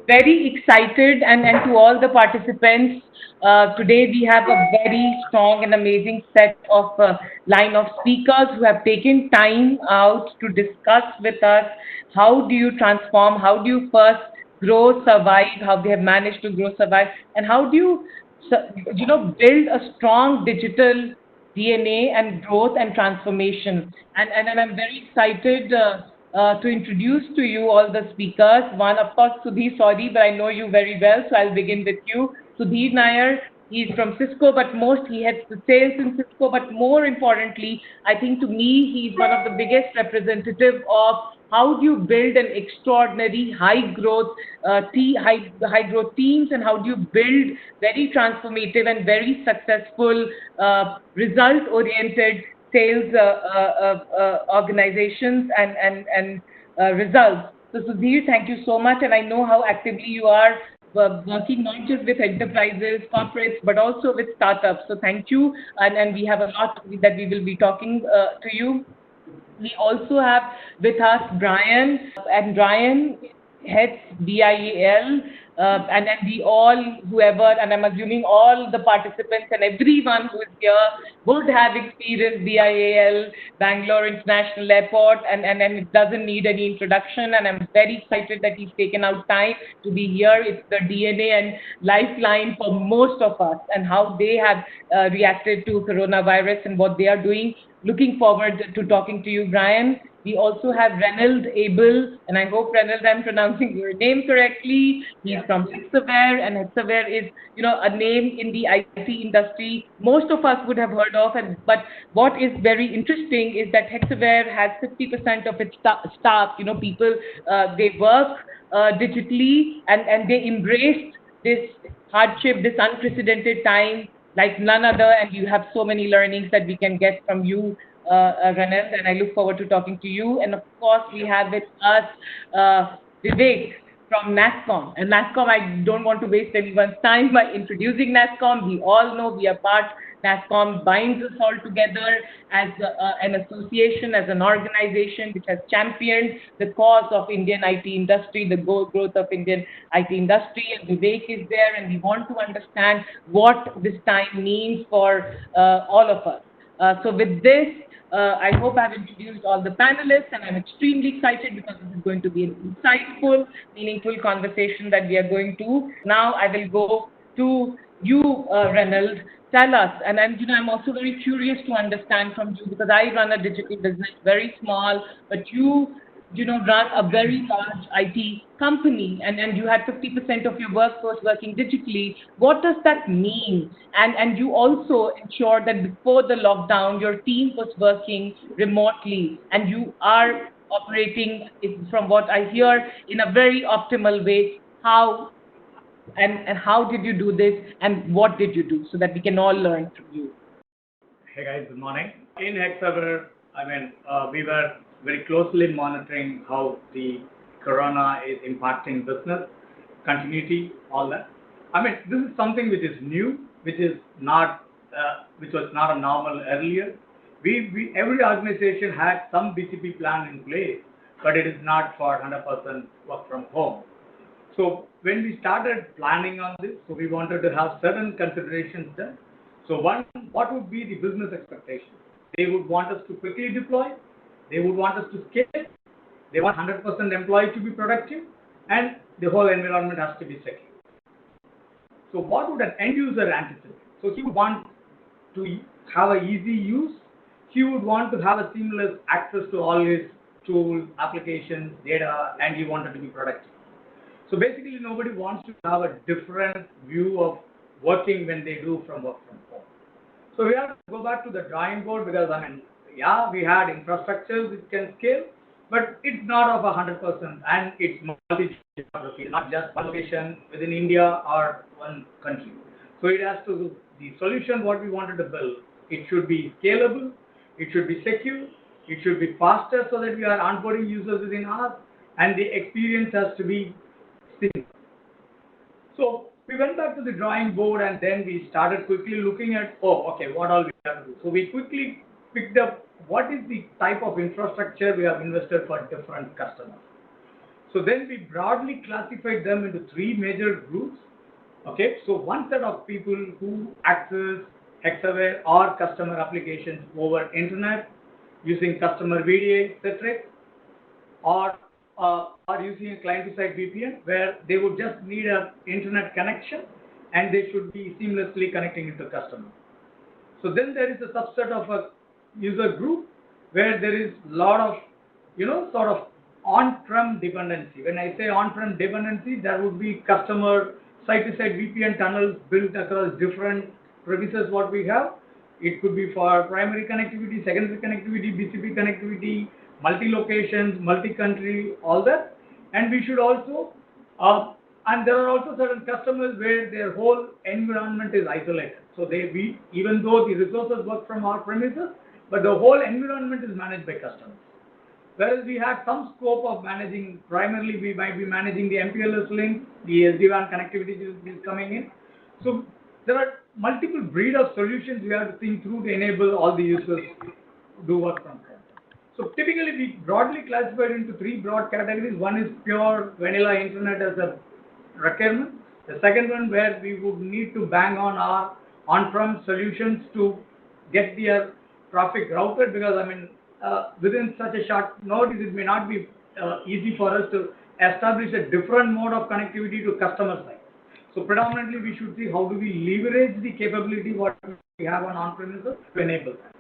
very excited, and to all the participants, today we have a very strong and amazing set of line of speakers who have taken time out to discuss with us how do you transform, how do you first grow, survive, how they have managed to grow, survive, and how do you, build a strong digital DNA and growth and transformation. And I'm very excited to introduce to you all the speakers. One, of course, Sudhir, sorry, but I know you very well, so I'll begin with you. Sudhir Nair, he's from Cisco, but most he heads the sales in Cisco, but more importantly, I think to me, he's one of the biggest representative of how do you build an extraordinary high growth teams, and how do you build very transformative and very successful result oriented sales organizations and results. So Sudhir, thank you so much, and I know how actively you are working not just with enterprises, corporates, but also with startups. So thank you, and we have a lot that we will be talking to you. We also have with us Brian, and Brian heads BIAL, and we all, whoever, and I'm assuming all the participants and everyone who is here would have experienced BIAL, Bangalore International Airport, and it doesn't need any introduction. And I'm very excited that he's taken out time to be here. It's the DNA and lifeline for most of us, and how they have reacted to coronavirus and what they are doing. Looking forward to talking to you, Brian. We also have Reynold Abel, and I hope, Reynold, I'm pronouncing your name correctly. He's from Hexaware, and Hexaware is, a name in the IT industry most of us would have heard of. But what is very interesting is that Hexaware has 50% of its staff, people, they work digitally, and they embraced this hardship, this unprecedented time like none other, and you have so many learnings that we can get from you, Ranat, and I look forward to talking to you. And of course, we have with us Vivek from NASSCOM. And NASSCOM, I don't want to waste anyone's time by introducing NASSCOM. We all know we are part. NASSCOM binds us all together as an association, as an organization which has championed the cause of Indian IT industry, the growth of Indian IT industry. And Vivek is there, and we want to understand what this time means for all of us. So with this, I hope I've introduced all the panelists, and I'm extremely excited because this is going to be an insightful, meaningful conversation that we are going to. Now I will go to you, Reynold. Tell us, and I'm also very curious to understand from you, because I run a digital business, very small, but run a very large IT company, and you had 50% of your workforce working digitally. What does that mean? And you also ensured that before the lockdown, your team was working remotely, and you are operating, from what I hear, in a very optimal way. How and how did you do this, and what did you do, so that we can all learn from you? Hey guys, good morning. In Hexaware, we were very closely monitoring how the corona is impacting business, continuity, all that. This is something which is new, which is not, which was not a normal earlier. Every organization had some BCP plan in place, but it is not for 100% work from home. So when we started planning on this, so we wanted to have certain considerations done. So one, what would be the business expectation? They would want us to quickly deploy. They would want us to scale. They want 100% employee to be productive, and the whole environment has to be secure. So what would an end user anticipate? So he would want to have an easy use. He would want to have a seamless access to all his tools, applications, data, and he wanted to be productive. So basically, nobody wants to have a different view of working when they do from work from home. So we have to go back to the drawing board, because we had infrastructures which can scale, but it's not of 100%, and it's multi-geography, not just one location within India or one country. So it has to, the solution what we wanted to build, it should be scalable, it should be secure, it should be faster so that we are onboarding users within hours, and the experience has to be simple. So we went back to the drawing board, and then we started quickly looking at, what all we have to do. So we quickly picked up what is the type of infrastructure we have invested for different customers. So then we broadly classified them into three major groups. Okay, so one set of people who access Hexaware or customer applications over internet using customer VDA, etc., or using a client-side VPN where they would just need an internet connection and they should be seamlessly connecting into customer. So then there is a subset of a user group where there is a lot of, sort of on-prem dependency. When I say on-prem dependency, that would be customer site-to-site VPN tunnels built across different premises what we have. It could be for primary connectivity, secondary connectivity, BCP connectivity, multi-locations, multi-country, all that. And we should also, and there are also certain customers where their whole environment is isolated. So even though the resources work from our premises, but the whole environment is managed by customers. Whereas we have some scope of managing, primarily we might be managing the MPLS link, the SD-WAN connectivity is coming in. So there are multiple breed of solutions we have to think through to enable all the users to do work from home. So typically we broadly classified into three broad categories. One is pure vanilla internet as a requirement. The second one where we would need to bang on our on-prem solutions to get their traffic routed, because within such a short notice it may not be easy for us to establish a different mode of connectivity to customer side. So predominantly we should see how do we leverage the capability what we have on-premises to enable that.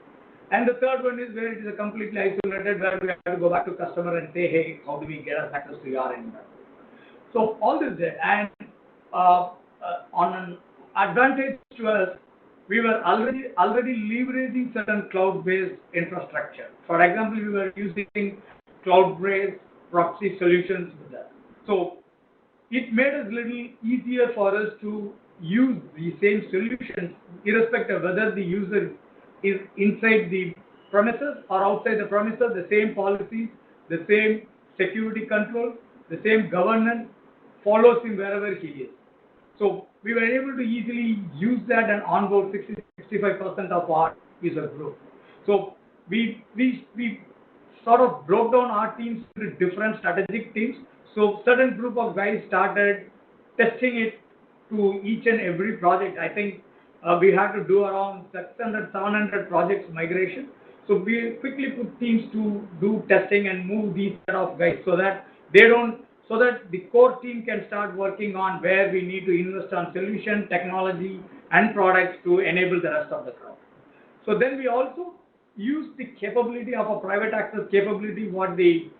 And the third one is where it is a completely isolated, where we have to go back to customer and say, hey, how do we get us access to your environment? So all this there, and on an advantage to us, we were already leveraging certain cloud-based infrastructure. For example, we were using cloud-based proxy solutions with that. So it made it a little easier for us to use the same solutions, irrespective of whether the user is inside the premises or outside the premises. The same policies, the same security control, the same governance follows him wherever he is. So we were able to easily use that and onboard 60-65% of our user group. So we sort of broke down our teams into different strategic teams. So certain group of guys started testing it to each and every project. I think we had to do around 600-700 projects migration. So we quickly put teams to do testing and move these set of guys so that the core team can start working on where we need to invest on solution, technology, and products to enable the rest of the crowd. So then we also use the capability of a private access capability what the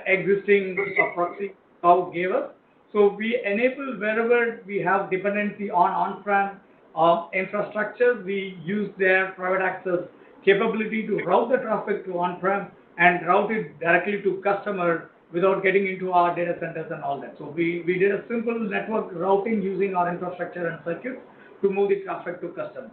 existing proxy cloud gave us. So we enable wherever we have dependency on on-prem infrastructure, we use their private access capability to route the traffic to on-prem and route it directly to customer without getting into our data centers and all that. So we did a simple network routing using our infrastructure and circuits to move the traffic to customer.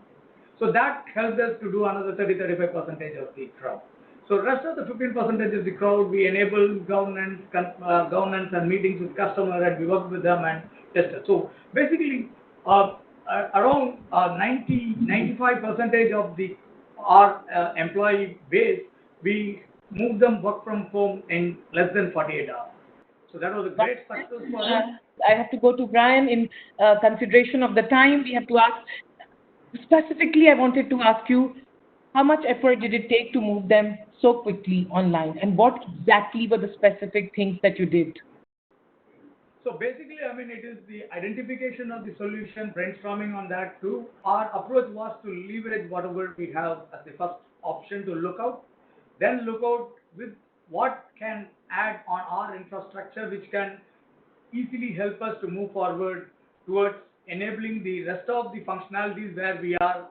So that helped us to do another 30-35% of the crowd. So rest of the 15% of the crowd, we enable governance and meetings with customer, and we work with them and test it. So basically, around 90-95% of our employee base, we moved them work from home in less than 48 hours. So that was a great success for us. I have to go to Brian in consideration of the time. We have to ask, specifically I wanted to ask you, how much effort did it take to move them so quickly online, and what exactly were the specific things that you did? So basically, it is the identification of the solution, brainstorming on that too. Our approach was to leverage whatever we have as the first option to look out, then look out with what can add on our infrastructure, which can easily help us to move forward towards enabling the rest of the functionalities where we are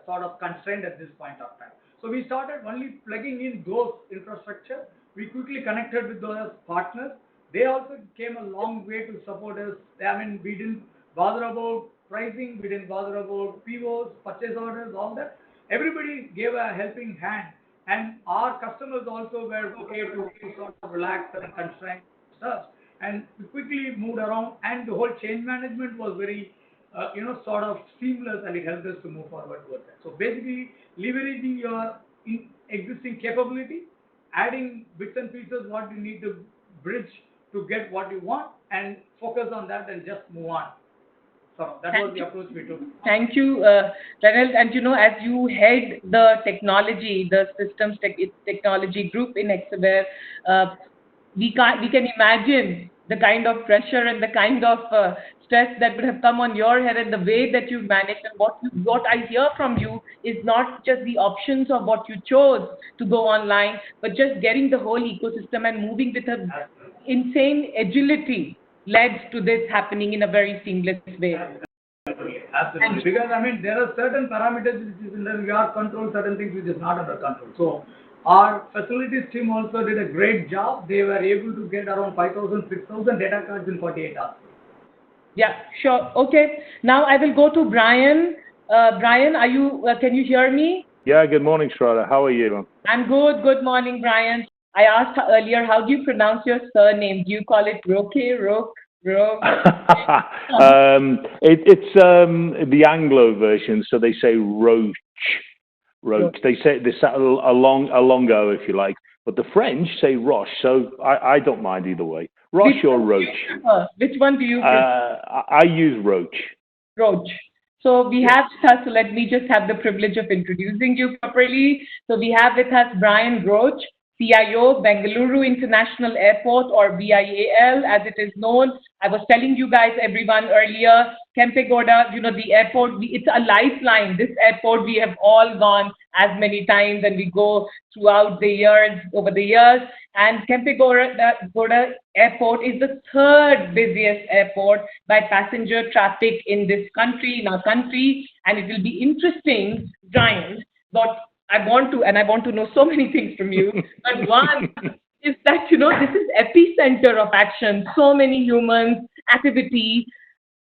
sort of constrained at this point of time. So we started only plugging in those infrastructure. We quickly connected with those partners. They also came a long way to support us. We didn't bother about pricing, we didn't bother about POs, purchase orders, all that. Everybody gave a helping hand, and our customers also were okay to sort of relax and constrain stuff. And we quickly moved around, and the whole change management was very, sort of seamless, and it helped us to move forward towards that. So basically, leveraging your existing capability, adding bits and pieces what you need to bridge to get what you want and focus on that and just move on. So that was the approach we took. Thank you, Ranil. And as you head the technology, the technology group in Hexaware, we can imagine the kind of pressure and the kind of stress that would have come on your head, and the way that you've managed. And what I hear from you is not just the options of what you chose to go online, but just getting the whole ecosystem and moving with a insane agility led to this happening in a very seamless way. Absolutely. Because there are certain parameters which is under your control, certain things which is not under control. So our facilities team also did a great job. They were able to get around 5,000, 6,000 data cards in 48 hours. Yeah, sure. Okay. Now I will go to Brian. Brian, can you hear me? Yeah, good morning, Shradha. How are you? I'm good. Good morning, Brian. I asked earlier, how do you pronounce your surname? Do you call it Roque, Roque, Roque? It's the Anglo version, so they say Roach. Roach. They say a long go, if you like, but the French say Roche. So I don't mind either way, Roche or Roach. Which one do you prefer? I use Roach. Roach. So we have with us, so let me just have the privilege of introducing you properly. So we have with us Brian Roach, CIO, Bengaluru International Airport, or BIAL as it is known. I was telling you guys, everyone earlier, Kempegowda, the airport, it's a lifeline. This airport, we have all gone as many times, and we go throughout the years, over the years. And Kempegowda Airport is the third busiest airport by passenger traffic in our country. And it will be interesting, Brian, but I want to know so many things from you. But one is that, this is epicenter of action, so many humans, activity.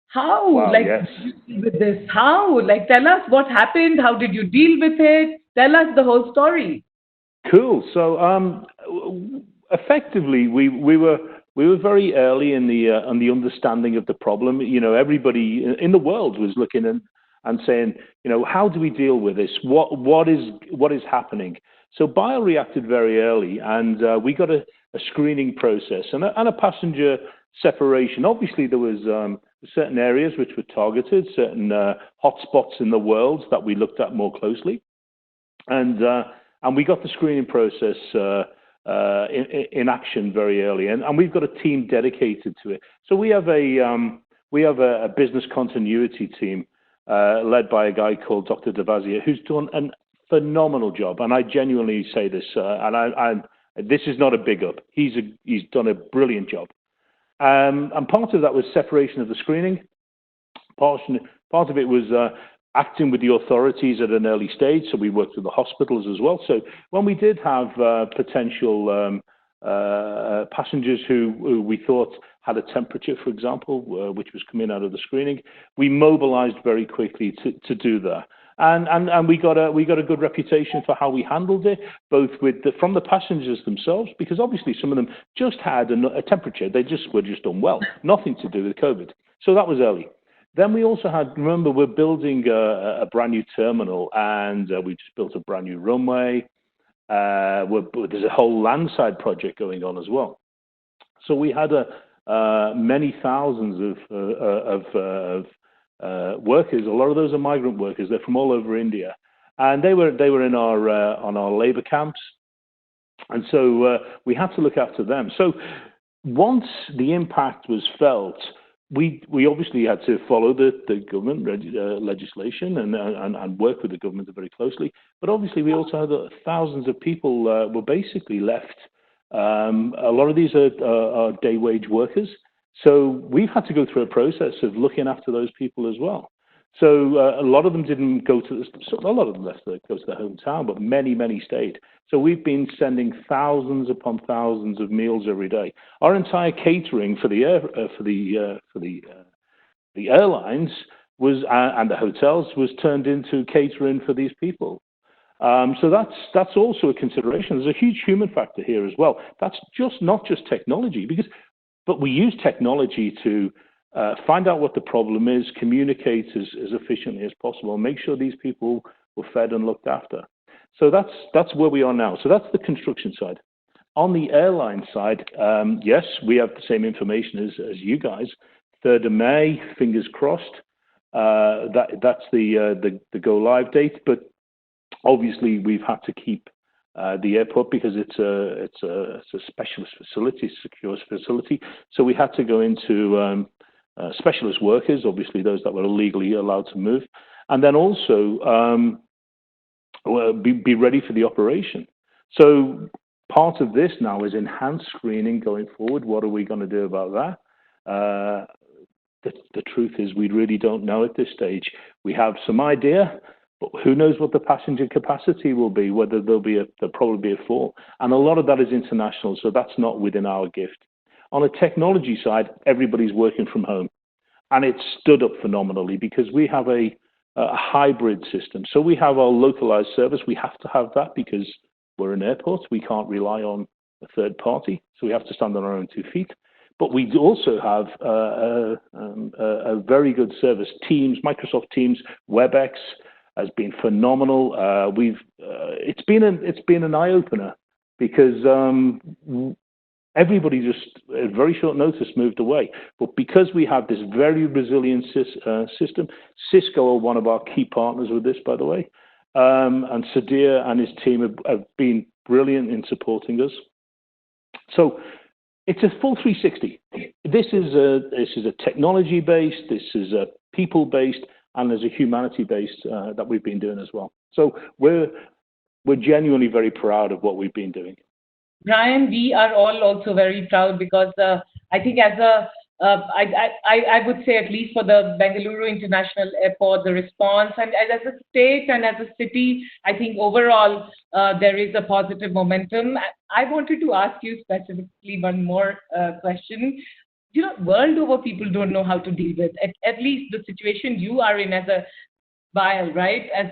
How, yes. did you deal with this? How? Tell us what happened. How did you deal with it? Tell us the whole story. Cool. So, effectively, we were very early in the understanding of the problem. Everybody in the world was looking and saying, how do we deal with this? What is happening? So Bio reacted very early, and we got a screening process and a passenger separation. Obviously, there was certain areas which were targeted, certain hotspots in the world that we looked at more closely, and we got the screening process in action very early, and we've got a team dedicated to it. So we have a business continuity team led by a guy called Dr. Devazia, who's done a phenomenal job, and I genuinely say this, and this is not a big up. He's done a brilliant job, and part of that was separation of the screening. Part of it was acting with the authorities at an early stage. So we worked with the hospitals as well. So when we did have potential passengers who we thought had a temperature, for example, which was coming out of the screening, we mobilized very quickly to do that. And we got a good reputation for how we handled it, both from the passengers themselves, because obviously some of them just had a temperature. They were just unwell, nothing to do with COVID. So that was early. Then we also remember, we're building a brand new terminal, and we just built a brand new runway. There's a whole landside project going on as well. So we had many thousands of workers. A lot of those are migrant workers. They're from all over India, and they were in on our labor camps, and so we had to look after them. So once the impact was felt, we obviously had to follow the government legislation and work with the government very closely. But obviously, we also had thousands of people were basically left. A lot of these are day wage workers. So we've had to go through a process of looking after those people as well. So a lot of them didn't go to a lot of them left to go to their hometown, but many stayed. So we've been sending thousands upon thousands of meals every day. Our entire catering for the airlines was and the hotels was turned into catering for these people. So that's also a consideration. There's a huge human factor here as well. That's not just technology, but we use technology to find out what the problem is, communicate as efficiently as possible, and make sure these people were fed and looked after. So that's where we are now. So that's the construction side. On the airline side, yes, we have the same information as you guys. 3rd of May, fingers crossed. That's the go live date. But obviously, we've had to keep the airport because it's a specialist facility, secure facility. So we had to go into specialist workers, obviously those that were legally allowed to move, and then also be ready for the operation. So part of this now is enhanced screening going forward. What are we going to do about that? The truth is we really don't know at this stage. We have some idea, but who knows what the passenger capacity will be, whether there'll probably be a fall. And a lot of that is international, so that's not within our gift. On the technology side, everybody's working from home. And it's stood up phenomenally because we have a hybrid system. So we have our localized service. We have to have that because we're an airport. We can't rely on a third party. So we have to stand on our own 2 feet. But we also have a very good service. Teams, Microsoft Teams, WebEx has been phenomenal. It's been an eye opener because everybody just at very short notice moved away. But because we have this very resilient system, Cisco are one of our key partners with this, by the way, and Sadir and his team have been brilliant in supporting us. So it's a full 360. This is a technology based, this is a people based, and there's a humanity based that we've been doing as well. So we're genuinely very proud of what we've been doing. Brian, we are all also very proud because I think as I would say at least for the Bengaluru International Airport, the response and as a state and as a city, I think overall there is a positive momentum. I wanted to ask you specifically one more question. World over people don't know how to deal with at least the situation you are in as a vial, right? As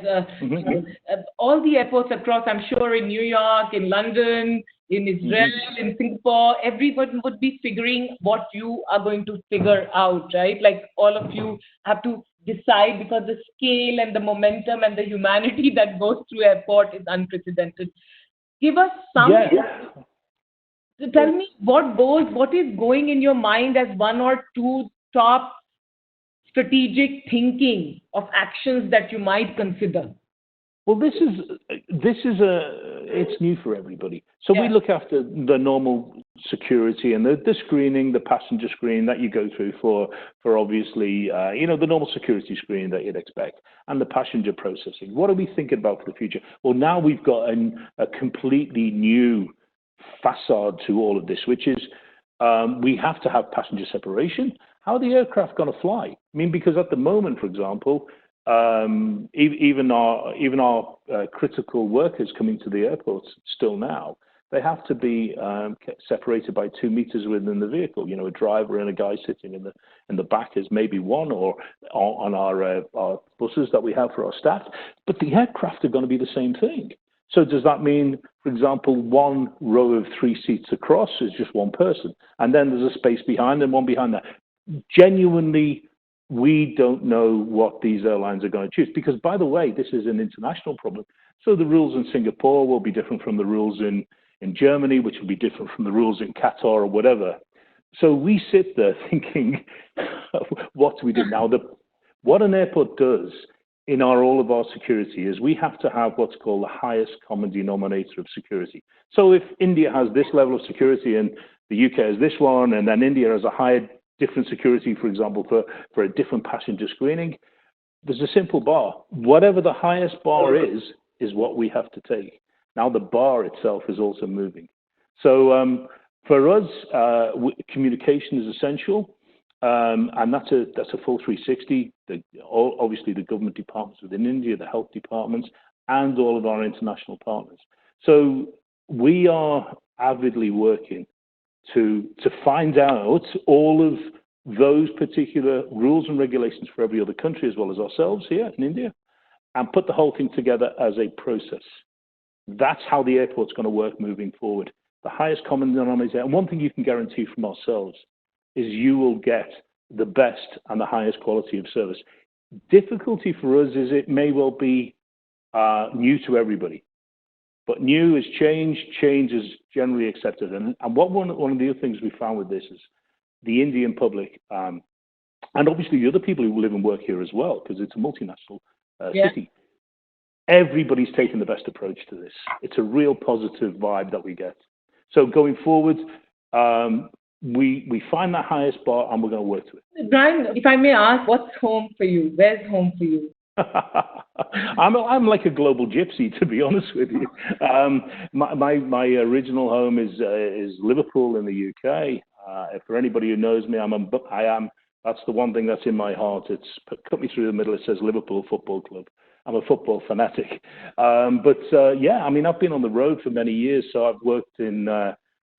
all the airports across, I'm sure in New York, in London, in Israel, in Singapore, everyone would be figuring what you are going to figure out, right? Like all of you have to decide because the scale and the momentum and the humanity that goes through airport is unprecedented. Give us some. Tell me what is going in your mind as one or two top strategic thinking of actions that you might consider? Well, it's new for everybody. So we look after the normal security and the screening, the passenger screening that you go through for obviously, the normal security screening that you'd expect, and the passenger processing. What are we thinking about for the future? Well, now we've got a completely new facade to all of this, which is we have to have passenger separation. How are the aircraft going to fly? I mean, because at the moment, for example, even our critical workers coming to the airports still now, they have to be separated by 2 meters within the vehicle. A driver and a guy sitting in the back is maybe one, or on our buses that we have for our staff. But the aircraft are going to be the same thing. So does that mean, for example, 1 row of 3 seats across is just one person, and then there's a space behind and one behind that? Genuinely, we don't know what these airlines are going to choose because, by the way, this is an international problem. So the rules in Singapore will be different from the rules in Germany, which will be different from the rules in Qatar or whatever. So we sit there thinking, what do we do now? What an airport does in all of our security is we have to have what's called the highest common denominator of security. So if India has this level of security and the UK has this one, and then India has a higher different security, for example, for a different passenger screening, there's a simple bar. Whatever the highest bar is what we have to take. Now the bar itself is also moving. So for us, communication is essential. And that's a full 360. Obviously, the government departments within India, the health departments, and all of our international partners. So we are avidly working to find out all of those particular rules and regulations for every other country, as well as ourselves here in India, and put the whole thing together as a process. That's how the airport's going to work moving forward. The highest common denominator. And one thing you can guarantee from ourselves is you will get the best and the highest quality of service. Difficulty for us is it may well be new to everybody, But new is change. Change is generally accepted. And what one of the other things we found with this is the Indian public, and obviously the other people who live and work here as well, because it's a multinational city. Everybody's taking the best approach to this. It's a real positive vibe that we get. So going forward, we find that highest bar and we're going to work to it. Brian, if I may ask, what's home for you? Where's home for you? I'm like a global gypsy, to be honest with you. My original home is Liverpool in the UK. For anybody who knows me, I am. That's the one thing that's in my heart. It's cut me through the middle. It says Liverpool Football Club. I'm a football fanatic. Yeah, I mean, I've been on the road for many years. So I've worked in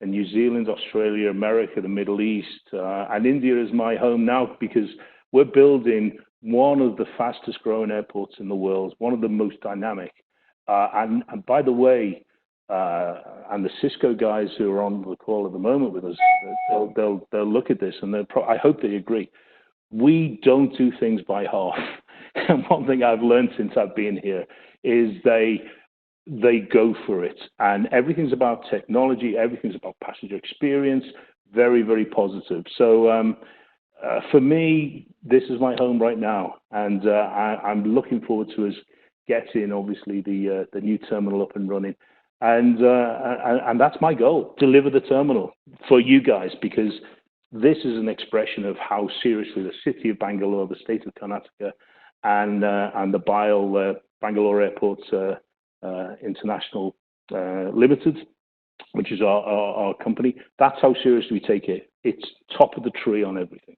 New Zealand, Australia, America, the Middle East, and India is my home now because we're building one of the fastest growing airports in the world, one of the most dynamic. And by the way, and the Cisco guys who are on the call at the moment with us, they'll look at this and I hope they agree. We don't do things by half. And one thing I've learned since I've been here is they go for it. And everything's about technology, everything's about passenger experience, very, very positive. So for me, this is my home right now. And I'm looking forward to us getting, obviously, the new terminal up and running. And that's my goal, deliver the terminal for you guys, because this is an expression of how seriously the city of Bangalore, the state of Karnataka, and the Bangalore Airports International Limited, which is our company. That's how seriously we take it. It's top of the tree on everything.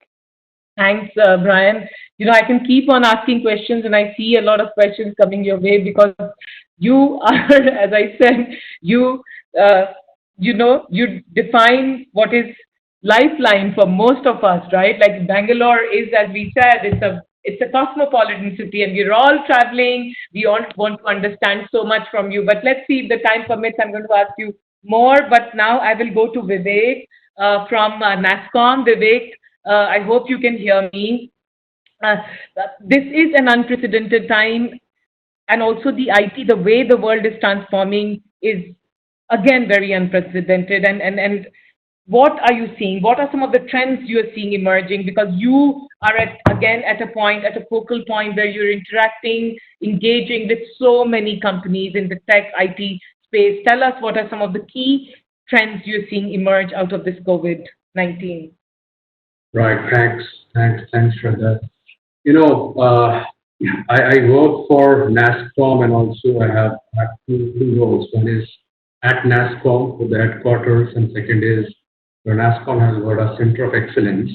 Thanks, Brian. I can keep on asking questions, and I see a lot of questions coming your way because you are, as I said, you define what is lifeline for most of us, right? Like Bangalore is, as we said, it's a cosmopolitan city, and we're all traveling. We all want to understand so much from you. But let's see if the time permits. I'm going to ask you more. But now I will go to Vivek from NASSCOM. Vivek, I hope you can hear me. This is an unprecedented time, and also the way the world is transforming is again very unprecedented. And what are you seeing? What are some of the trends you are seeing emerging? Because you are at a focal point where you're interacting, engaging with so many companies in the tech IT space. Tell us what are some of the key trends you're seeing emerge out of this COVID-19. Right. Thanks, Shradha. I work for NASSCOM, and also I have two roles. One is at NASSCOM with the headquarters, and second is where NASSCOM has got a center of excellence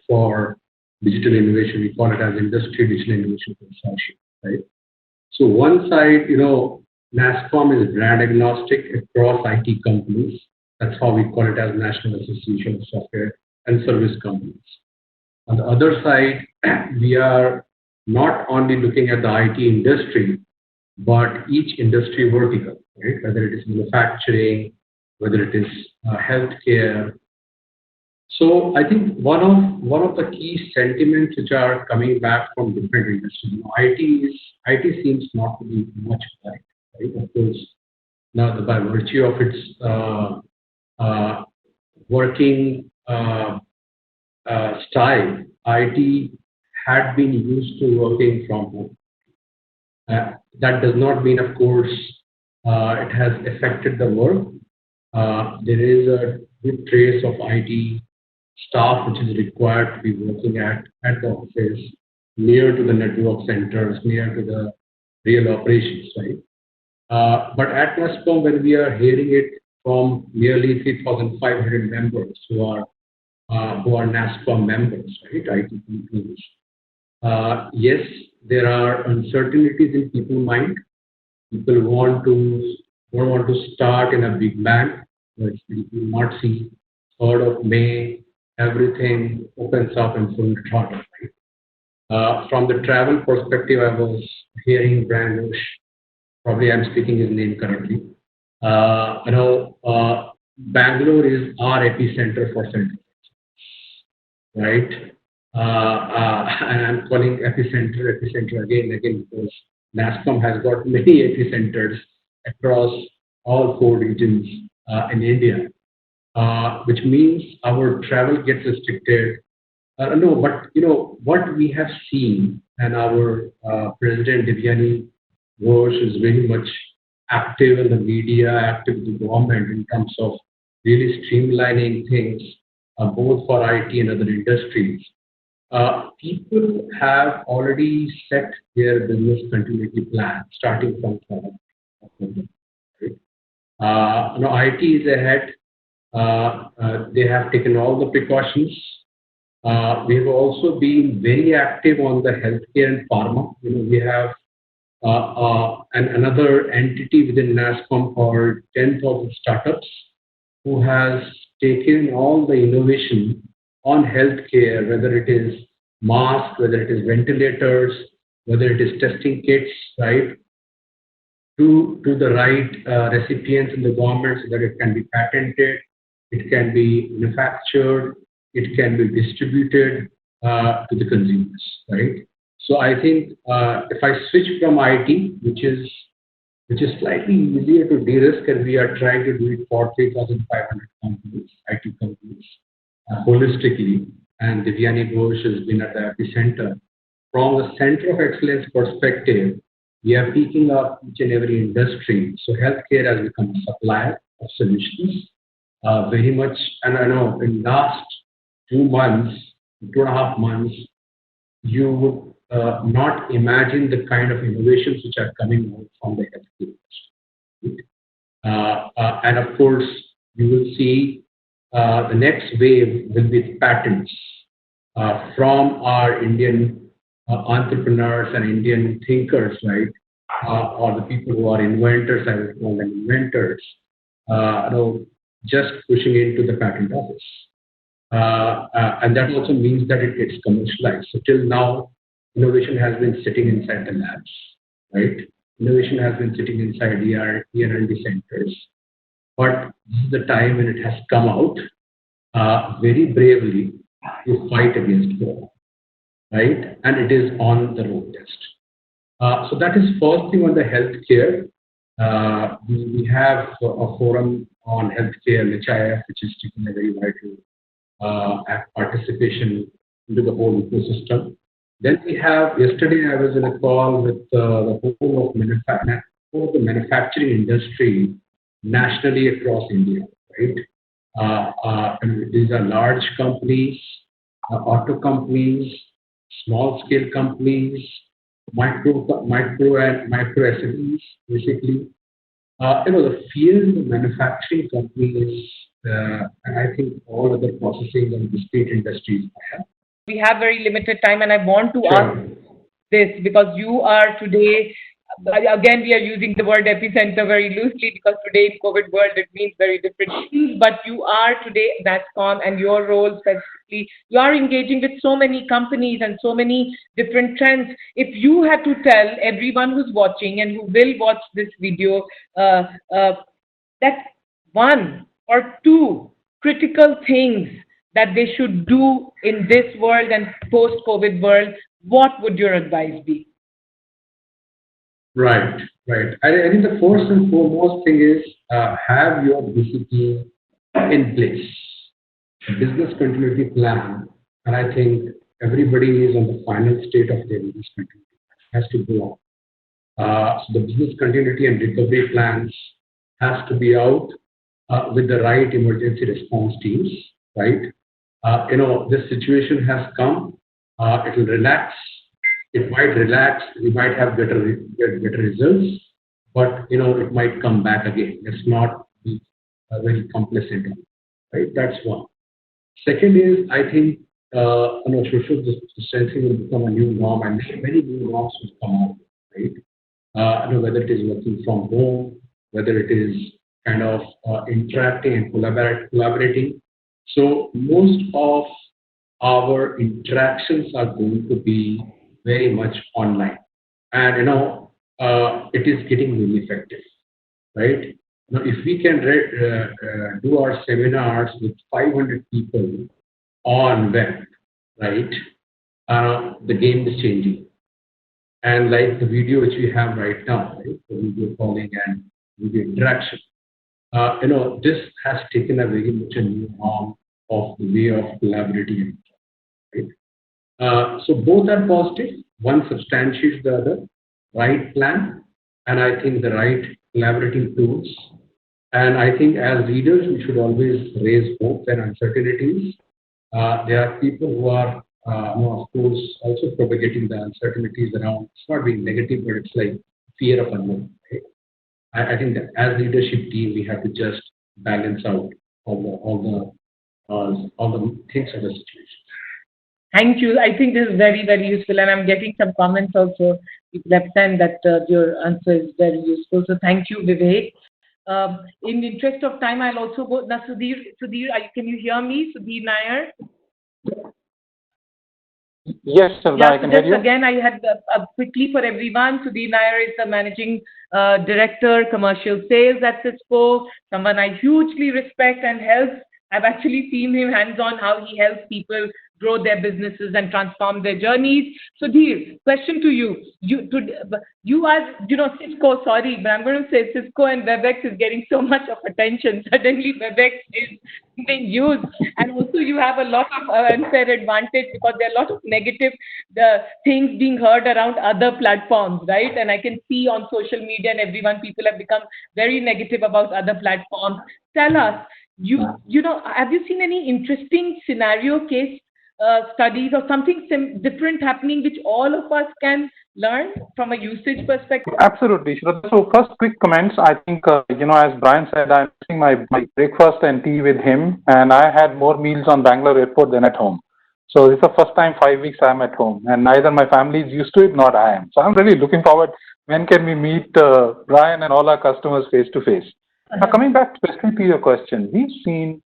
for digital innovation. We call it as Industry Digital Innovation Consortium, right? So one side, NASSCOM is brand agnostic across IT companies. That's how we call it as National Association of Software and Service Companies. On the other side, we are not only looking at the IT industry, but each industry vertical, right? Whether it is manufacturing, whether it is healthcare. So I think one of the key sentiments which are coming back from different industries, IT seems not to be much alike, right? Of course, now by virtue of its working style, IT had been used to working from home. That does not mean, of course, it has affected the work. There is a good trace of IT staff which is required to be working at the office, near to the network centers, near to the real operations, right? But at NASSCOM, when we are hearing it from nearly 3,500 members who are NASSCOM members, right, IT companies, yes, there are uncertainties in people's mind. People don't want to start in a big bang. You will not see 3rd of May, everything opens up in full throttle. Right? From the travel perspective, I was hearing Brian Bush, probably I'm speaking his name correctly. Bangalore is our epicenter for central, right? And I'm calling epicenter again because NASSCOM has got many epicenters across all four regions in India, which means our travel gets restricted. No, but what we have seen, and our President Devyani Ghosh is very much active in the media, active in the government in terms of really streamlining things, both for IT and other industries. People have already set their business continuity plan starting from October, right? IT is ahead. They have taken all the precautions. We have also been very active on the healthcare and pharma. We have another entity within NASCOM called 10,000 Startups, who has taken all the innovation on healthcare, whether it is masks, whether it is ventilators, whether it is testing kits, right, to the right recipients in the government so that it can be patented, it can be manufactured, it can be distributed to the consumers, right? So I think if I switch from IT, which is slightly easier to de-risk, and we are trying to do it for 3,500 companies, IT companies, holistically, and Devyani Ghosh has been at the epicenter. From the center of excellence perspective, we are picking up each and every industry. So healthcare has become a supplier of solutions, very much. And I know in last 2 months, 2.5 months, you would not imagine the kind of innovations which are coming out from the healthcare industry. And of course, you will see the next wave will be patents from our Indian entrepreneurs and Indian thinkers, right? Or the people who are inventors, I would call them inventors, just pushing into the patent office. And that also means that it gets commercialized. So till now, innovation has been sitting inside the labs, right? Innovation has been sitting inside R&D centers. But this is the time when it has come out very bravely to fight against war, right? And it is on the road test. So that is first thing on the healthcare. We have a forum on healthcare, HIF, which is taking a very vital participation into the whole ecosystem. Then we have, yesterday I was in a call with the whole of the manufacturing industry nationally across India, right? And these are large companies, auto companies, small scale companies, micro SMEs, basically. The field of manufacturing companies, and I think all other processing and discrete industries have. We have very limited time, and I want to ask Sure. this because you are today, again, we are using the word epicenter very loosely because today in COVID world it means very different things, but you are today NASCOM, and your role specifically, you are engaging with so many companies and so many different trends. If you had to tell everyone who's watching and who will watch this video that one or two critical things that they should do in this world and post-COVID world, what would your advice be? Right, right. I think the first and foremost thing is have your BCP in place, a business continuity plan, and I think everybody is on the final state of their business continuity. It has to go on. So the business continuity and recovery plans has to be out with the right emergency response teams, right? This situation has come. It will relax. It might relax. We might have better results, but it might come back again. Let's not be very complacent, right? That's one. Second is, I think social distancing will become a new norm, and many new norms will come out, right? Whether it is working from home, whether it is kind of interacting and collaborating. So most of our interactions are going to be very much online, and it is getting really effective, right? Now, if we can do our seminars with 500 people on web, right? The game is changing, and like the video which we have right now, right? The video calling and video interaction, this has taken a very much a new form of the way of collaborating. Right? So both are positive. One substantiates the other. Right plan, and I think the right collaborating tools. And I think as leaders, we should always raise hope and uncertainties. There are people who are, of course, also propagating the uncertainties around. It's not being negative, but it's like fear of unknown. Right? I think that as leadership team, we have to just balance out all the things of the situation. Thank you. I think this is very, very useful, and I'm getting some comments also. People have sent that your answer is very useful. So thank you, Vivek. In the interest of time, I'll also go. Now, Sudhir, can you hear me, Sudhir Nair? Yes, Shradha, I Yeah, so can hear just you. again, I had quickly for everyone. Sudhir Nair is the managing director, commercial sales at Cisco, someone I hugely respect and helps. I've actually seen him hands-on how he helps people grow their businesses and transform their journeys. Sudhir, question to you. You are, Cisco, sorry, but I'm going to say Cisco and WebEx is getting so much of attention. Suddenly, WebEx is being used. And also, you have a lot of unfair advantage because there are a lot of negative things being heard around other platforms, right? And I can see on social media and everyone, people have become very negative about other platforms. Tell us, have you seen any interesting scenario case studies or something different happening which all of us can learn from a usage perspective? Absolutely, Shradha. So first, quick comments. I think, as Brian said, I'm missing my breakfast and tea with him, and I had more meals on Bangalore airport than at home. So it's the first time 5 weeks I'm at home, and neither my family is used to it, nor I am. So I'm really looking forward when can we meet Brian and all our customers face to face. Now, coming back specifically to your question, we've seen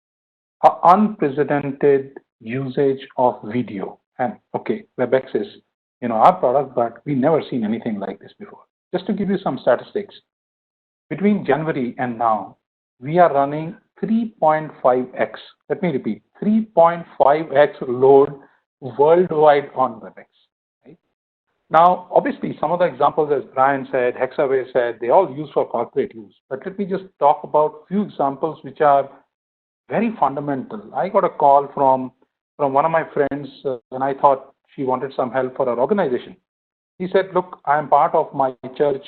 unprecedented usage of video. And okay, WebEx is our product, but we never seen anything like this before. Just to give you some statistics, between January and now, we are running 3.5x. Let me repeat, 3.5x load worldwide on WebEx. Right? Now, obviously, some of the examples, as Brian said, Hexaway said, they all use for corporate use. But let me just talk about few examples which are very fundamental. I got a call from one of my friends, and I thought she wanted some help for her organization. He said, "Look, I am part of my church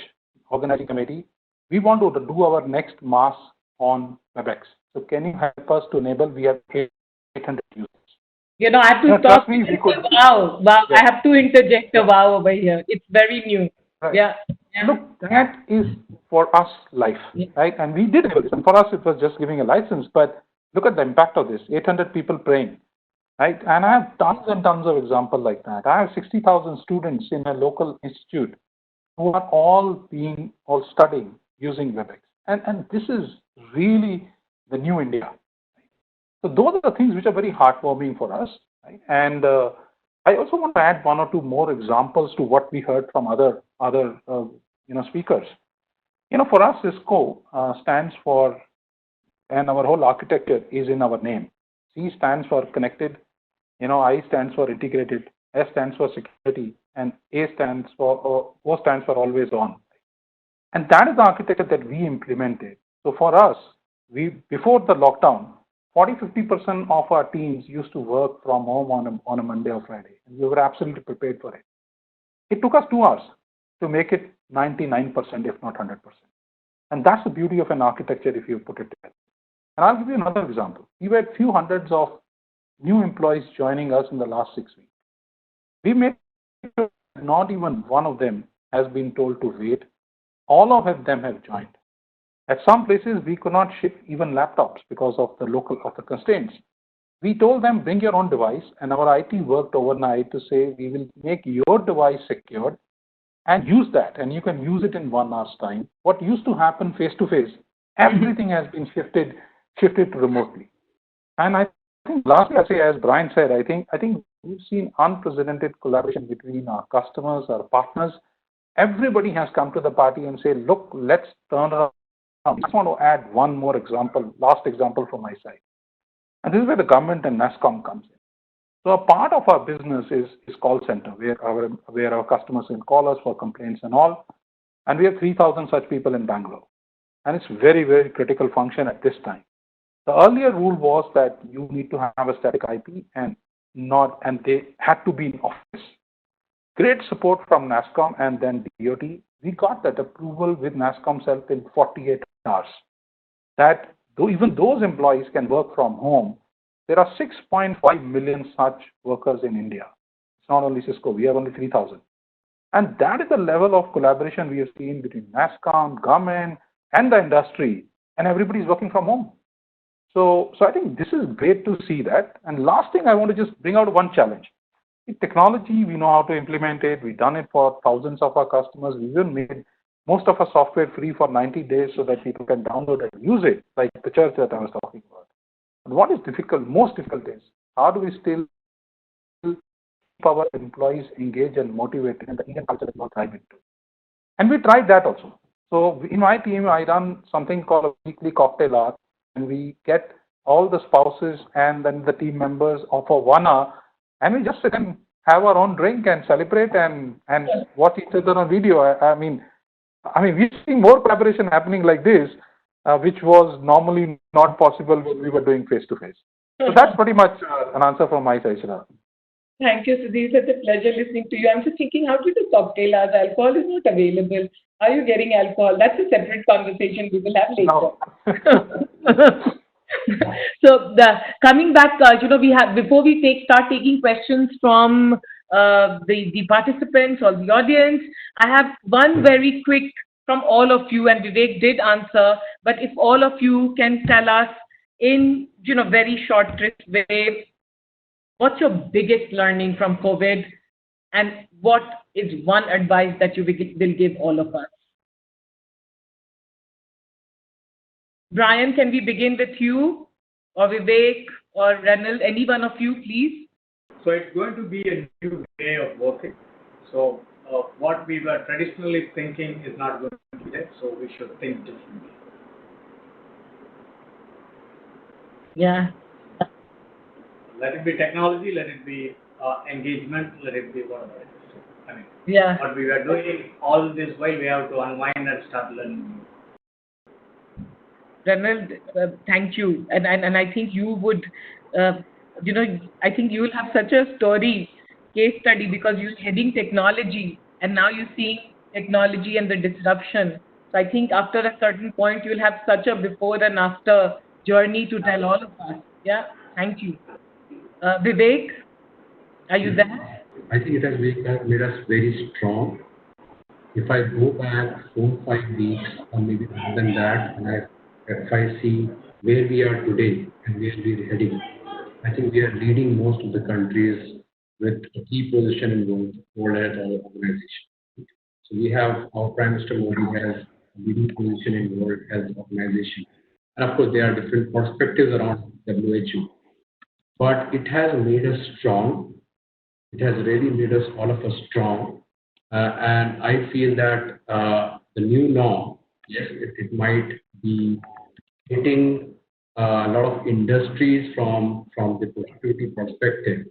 organizing committee. We want to do our next mass on WebEx. So can you help us to enable? We have 800 users." I have to Trust stop. me, we could. Wow, wow! Yeah. I have to interject a wow over here. It's very new. Right. Yeah. Look, that is for us life, right? And we did this. And for us, it was just giving a license. But look at the impact of this: 800 people praying, right? And I have tons and tons of examples like that. I have 60,000 students in a local institute who are all studying using WebEx. And this is really the new India. So those are the things which are very heartwarming for us. Right? And I also want to add one or two more examples to what we heard from other speakers. For us, Cisco stands for, and our whole architecture is in our name. C stands for connected, I stands for integrated, S stands for security, and O stands for always on. And that is the architecture that we implemented. So for us, before the lockdown, 40-50% of our teams used to work from home on a Monday or Friday. And we were absolutely prepared for it. It took us 2 hours to make it 99%, if not 100%. And that's the beauty of an architecture if you put it together. And I'll give you another example. We had few hundreds of new employees joining us in the last 6 weeks. We made sure not even one of them has been told to wait. All of them have joined. At some places, we could not ship even laptops because of the constraints. We told them, bring your own device, and our IT worked overnight to say, we will make your device secured and use that, and you can use it in 1 hour's time. What used to happen face to face, everything has been shifted to remotely. And I think lastly, I say, as Brian said, I think we've seen unprecedented collaboration between our customers, our partners. Everybody has come to the party and say, look, let's turn around. I just want to add one more example, last example from my side. And this is where the government and NASSCOM comes in. So a part of our business is call center, where our customers can call us for complaints and all. And we have 3,000 such people in Bangalore. and it's very, very critical function at this time. The earlier rule was that you need to have a static IP and they had to be in office. Great support from NASSCOM and then DOT. We got that approval with NASSCOM's help in 48 hours. That though even those employees can work from home, there are 6.5 million such workers in India. It's not only Cisco, we have only 3,000. And that is the level of collaboration we have seen between NASSCOM, government, and the industry, and everybody's working from home. So I think this is great to see that. And last thing, I want to just bring out one challenge. In technology, we know how to implement it. We've done it for thousands of our customers. We even made most of our software free for 90 days so that people can download and use it, like the church that I was talking about. But what is difficult, most difficult is, how do we still keep our employees engaged and motivated in the Indian culture that we thrive into? And we tried that also. So in my team, I run something called a weekly cocktail hour, and we get all the spouses and then the team members for 1 hour, and we just sit and have our own drink and celebrate and watch each other on video. I mean, we're seeing more collaboration happening like this, which was normally not possible when we were doing face-to-face. So that's pretty much an answer from my side, Shradha. Thank you, Sudhir. Such a pleasure listening to you. I'm just thinking, how to do cocktail hours? Alcohol is not available. Are you getting alcohol? That's a separate conversation we will have later. No. So coming back, we have before we start taking questions from the participants or the audience. I have one very quick from all of you, and Vivek did answer. But if all of you can tell us in very short crisp way, what's your biggest learning from COVID, and what is one advice that you will give all of us? Brian, can we begin with you, or Vivek, or Ranil? Any one of you, please. So it's going to be a new way of working. So what we were traditionally thinking is not going to be there. So we should think differently. Yeah. Let it be technology, let it be engagement, let it be whatever it is. I mean, Yeah. what we were doing all this while, we have to unwind and start learning. Ranil, thank you. And I think you would, I think you will have such a case study, because you're heading technology and now you're seeing technology and the disruption. So I think after a certain point, you'll have such a before and after journey to tell all of us. Yeah, thank you. Vivek, are you there? I think it has made us very strong. If I go back 4 5 weeks or maybe more than that, and if I see where we are today and where we are heading, I think we are leading most of the countries with a key position in World Health Organization. So we have our Prime Minister Modi has a leading position in World Health Organization. And of course, there are different perspectives around WHO. But it has made us strong. It has really made us, all of us, strong. And I feel that the new norm, yes, it might be hitting a lot of industries from the productivity perspective,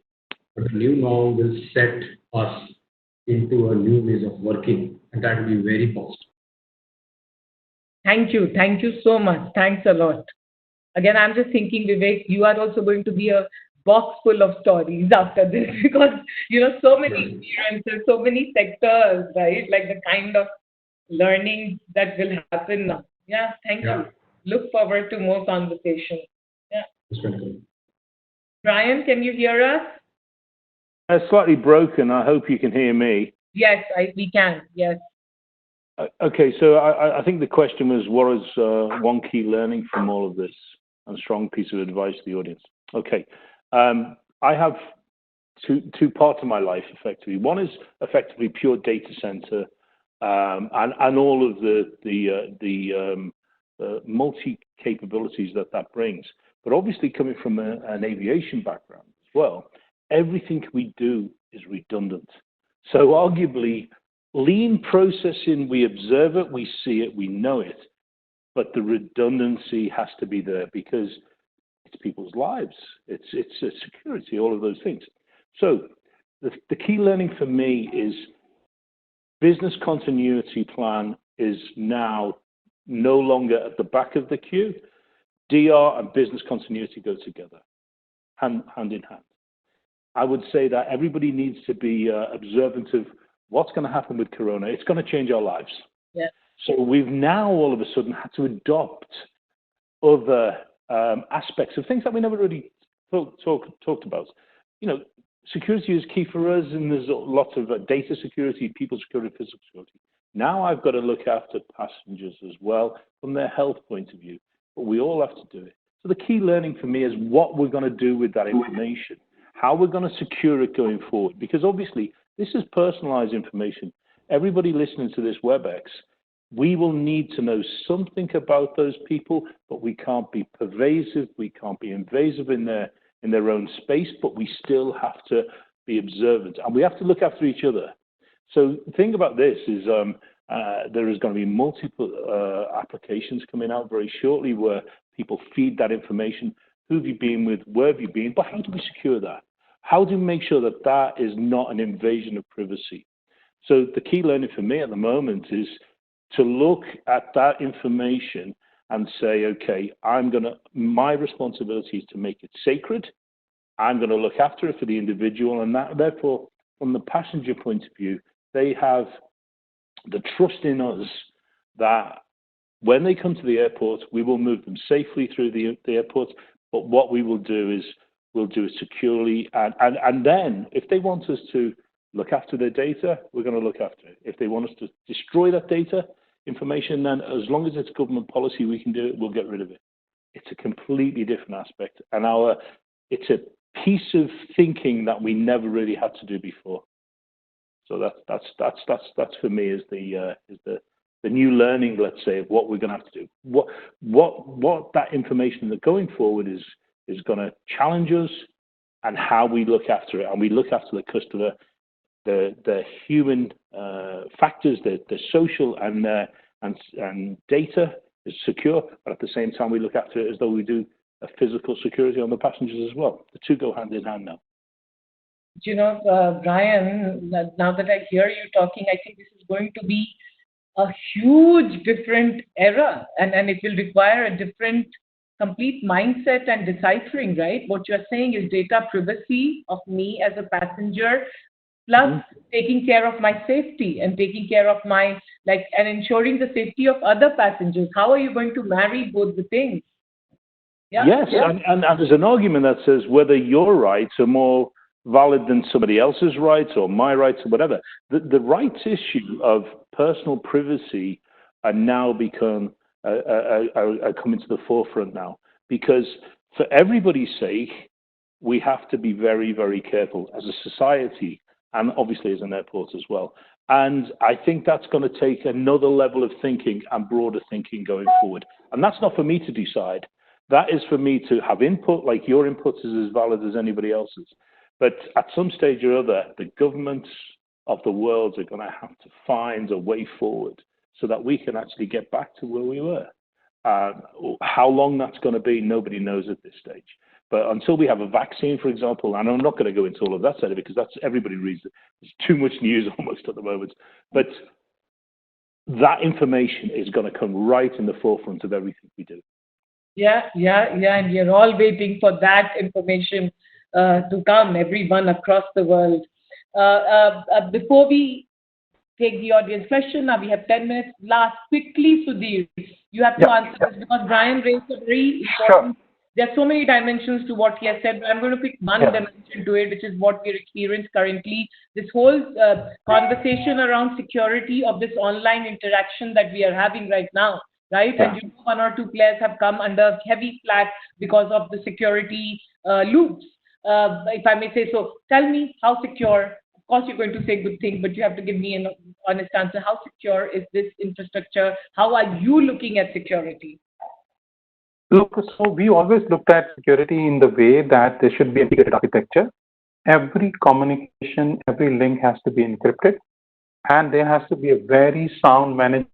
but the new norm will set us into a new ways of working, and that will be very positive. Thank you. Thank you so much. Thanks a lot. Again, I'm just thinking, Vivek, you are also going to be a box full of stories after this, because, so many experiences, so many sectors, right? Like the kind of learning that will happen now. Yeah, thank you. Look forward to more conversation. Yeah. Brian, can you hear us? Slightly broken. I hope you can hear me. Yes, we can. Yes. Okay, so I think the question was, what is one key learning from all of this, and a strong piece of advice to the audience? Okay, I have two parts of my life, effectively. One is effectively pure data center, and all of the multi capabilities that brings. But obviously, coming from an aviation background as well, everything we do is redundant. So arguably, lean processing, we observe it, we see it, we know it, but the redundancy has to be there because it's people's lives, it's security, all of those things. So the key learning for me is business continuity plan is now no longer at the back of the queue. DR and business continuity go together, hand in hand. I would say that everybody needs to be observant of what's going to happen with Corona. It's going to change our lives. Yeah. So we've now all of a sudden had to adopt other aspects of things that we never really talked about. You know, security is key for us, and there's lots of data security, people security, physical security. Now I've got to look after passengers as well from their health point of view, but we all have to do it. So the key learning for me is what we're going to do with that information, how we're going to secure it going forward, because obviously this is personalized information. Everybody listening to this WebEx, we will need to know something about those people, but we can't be pervasive, we can't be invasive in their own space, but we still have to be observant, and we have to look after each other. So the thing about this is there is going to be multiple applications coming out very shortly where people feed that information. Who have you been with? Where have you been? But how do we secure that? How do we make sure that that is not an invasion of privacy? So the key learning for me at the moment is to look at that information and say, okay, my responsibility is to make it sacred. I'm going to look after it for the individual, and that, therefore, from the passenger point of view, they have the trust in us that when they come to the airport, we will move them safely through the airport. But what we will do is we'll do it securely, and then if they want us to look after their data, we're going to look after it. If they want us to destroy that data information, then as long as it's government policy, we can do it. We'll get rid of it. It's a completely different aspect, and it's a piece of thinking that we never really had to do before. So that's for me is the new learning, let's say, of what we're going to have to do. What that information that going forward is going to challenge us, and how we look after it, and we look after the customer, the human factors, the social and data is secure, but at the same time we look after it as though we do a physical security on the passengers as well. The two go hand in hand now. You know, Brian, now that I hear you talking, I think this is going to be a huge different era, and it will require a different complete mindset and deciphering, right? What you're saying is data privacy of me as a passenger, plus taking care of my safety and taking care of my, and ensuring the safety of other passengers. How are you going to marry both the things? Yeah. Yes, yeah. And there's an argument that says whether your rights are more valid than somebody else's rights or my rights or whatever. The rights issue of personal privacy are now coming to the forefront now, because for everybody's sake, we have to be very, very careful as a society, and obviously as an airport as well. And I think that's going to take another level of thinking and broader thinking going forward. And that's not for me to decide. That is for me to have input, like your input is as valid as anybody else's. But at some stage or other, the governments of the world are going to have to find a way forward so that we can actually get back to where we were. How long that's going to be, nobody knows at this stage. But until we have a vaccine, for example, and I'm not going to go into all of that side of it because that's everybody reads it. There's too much news almost at the moment. But that information is going to come right in the forefront of everything we do. Yeah, and we're all waiting for that information to come, everyone across the world. Before we take the audience question, now we have 10 minutes. Last, quickly, Sudhir, you have to answer this because Brian raised a very important. There are so many dimensions to what he has said, but I'm going to pick one dimension to it, which is what we're experiencing currently. This whole conversation around security of this online interaction that we are having right now, right? Yeah. And one or two players have come under heavy flack because of the security loops, if I may say so. Tell me how secure. Of course, you're going to say good things, but you have to give me an honest answer. How secure is this infrastructure? How are you looking at security? Look, so we always looked at security in the way that there should be an integrated architecture. Every communication, every link has to be encrypted, and there has to be a very sound management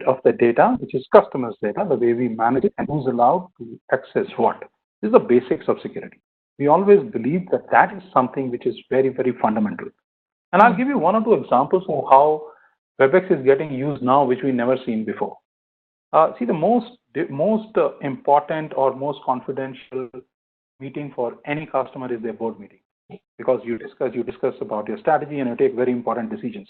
of the data, which is customers' data, the way we manage it and who's allowed to access what. This is the basics of security. We always believe that that is something which is very, very fundamental. And I'll give you one or two examples of how WebEx is getting used now, which we never seen before. See, the most important or most confidential meeting for any customer is their board meeting, because you discuss about your strategy and you take very important decisions.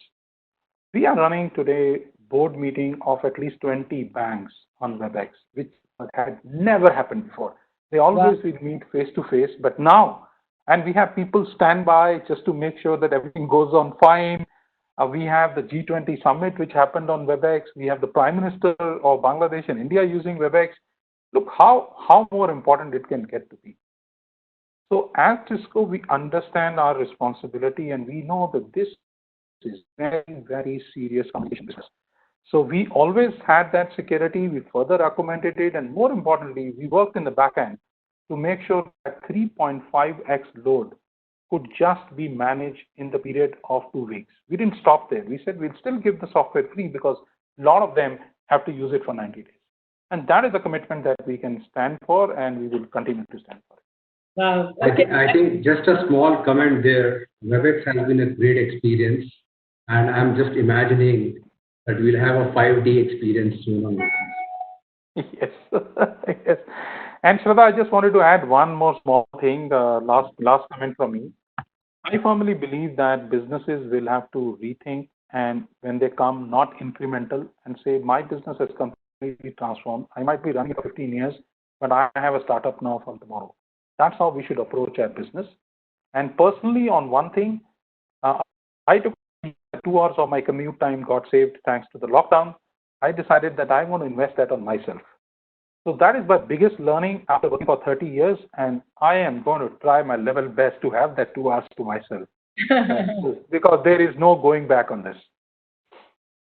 We are running today board meeting of at least 20 banks on WebEx, which had never happened before. They always will meet face to face, but now, and we have people stand by just to make sure that everything goes on fine. We have the G20 summit, which happened on WebEx. We have the Prime Minister of Bangladesh and India using WebEx. Look how more important it can get to be. So as Cisco, we understand our responsibility, and we know that this is very, very serious communication business. So we always had that security. We further augmented it, and more importantly, we worked in the back end to make sure that 3.5x load could just be managed in the period of 2 weeks. We didn't stop there. We said we'll still give the software free because a lot of them have to use it for 90 days. And that is a commitment that we can stand for, and we will continue to stand for it. Wow. Okay. I think just a small comment there. WebEx has been a great experience, and I'm just imagining that we'll have a 5D experience soon on this. Yes, yes. And Shradha, I just wanted to add one more small thing, last comment from me. I firmly believe that businesses will have to rethink, and when they come, not incremental, and say, my business has completely transformed. I might be running for 15 years, but I have a startup now from tomorrow. That's how we should approach our business. And personally, on one thing, I took 2 hours of my commute time got saved thanks to the lockdown. I decided that I want to invest that on myself. So that is my biggest learning after working for 30 years, and I am going to try my level best to have that 2 hours to myself. Because there is no going back on this.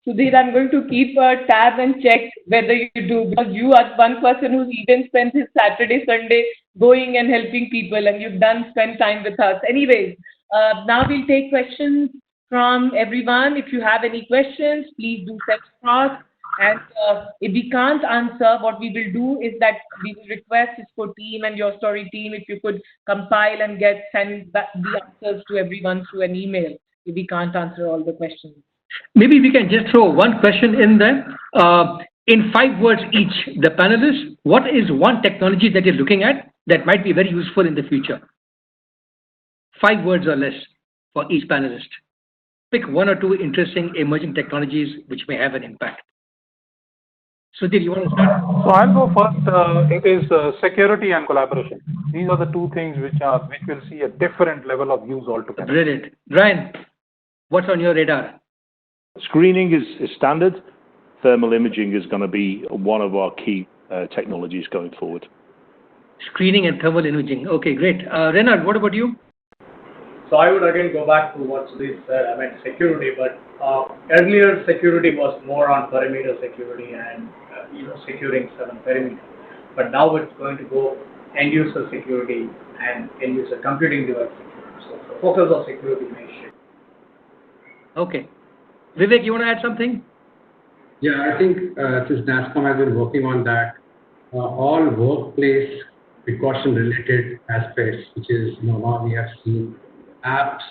Sudhir, I'm going to keep a tab and check whether you do, because you are one person who's even spent his Saturday, Sunday going and helping people, and you've spent time with us. Anyways, now we'll take questions from everyone. If you have any questions, please do send across. And if we can't answer, what we will do is that we will request Cisco team and YourStory team if you could compile and send the answers to everyone through an email if we can't answer all the questions. Maybe we can just throw one question in there. In 5 words each, the panelists, what is one technology that you're looking at that might be very useful in the future? 5 words or less for each panelist. Pick 1 or 2 interesting emerging technologies which may have an impact. Sudhir, you want to start? So I'll go first. It is security and collaboration. These are the 2 things which will see a different level of use altogether. Brilliant. Ryan, what's on your radar? Screening is standard. Thermal imaging is going to be one of our key technologies going forward. Screening and thermal imaging. Okay, great. Renard, what about you? So I would again go back to what Sudhir said. I meant security, but earlier security was more on perimeter security and securing certain perimeter. But now it's going to go end user security and end user computing device security. So the focus of security may shift. Okay. Vivek, you want to add something? Yeah, I think since NASCOM has been working on that, all workplace precaution-related aspects, which is now we have seen apps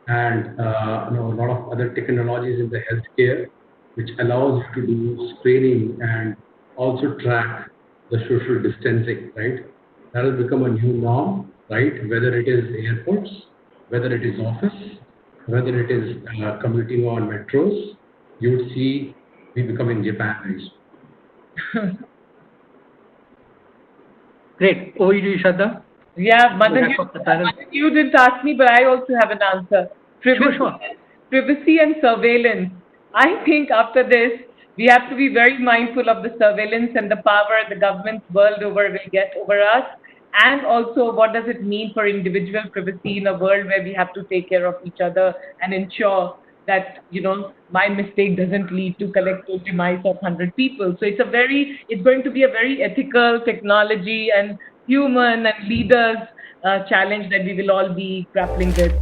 and a lot of other technologies in the healthcare, which allows you to do screening and also track the social distancing, right? That will become a new norm, right? Whether it is airports, whether it is office, whether it is commuting on metros, you would see we becoming Japan very soon. Great. Over to you, Shradha. Yeah, Madan, you didn't ask me, but I also have an answer. Privacy and surveillance. I think after this, we have to be very mindful of the surveillance and the power the governments world over will get over us. And also, what does it mean for individual privacy in a world where we have to take care of each other and ensure that, my mistake doesn't lead to collective demise of 100 people. So it's going to be a very ethical technology and human and leaders challenge that we will all be grappling with.